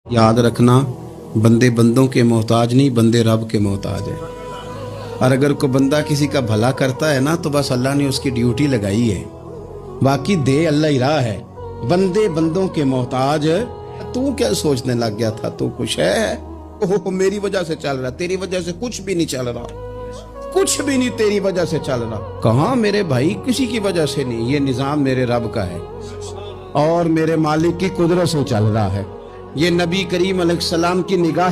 याद रखना, बंदे बंदों के मोहताज नहीं, बंदे रब के मोहताज है। और अगर कोई बंदा किसी का भला करता है ना, तो बस अल्लाह ने उसकी ड्यूटी लगाई है, बाकी दे अल्लाह ही रहा है। बंदे बंदों के मोहताज। तू क्या सोचने लग गया था तू कुछ है? ओह मेरी वजह से चल रहा, तेरी वजह से कुछ भी नहीं चल रहा, कुछ भी नहीं तेरी वजह से चल रहा। कहाँ मेरे भाई, किसी की वजह से नहीं, ये निजाम मेरे रब का है और मेरे मालिक की कुदरत से चल रहा है। ये नबी करीम अलैहिस्सलाम की निगाह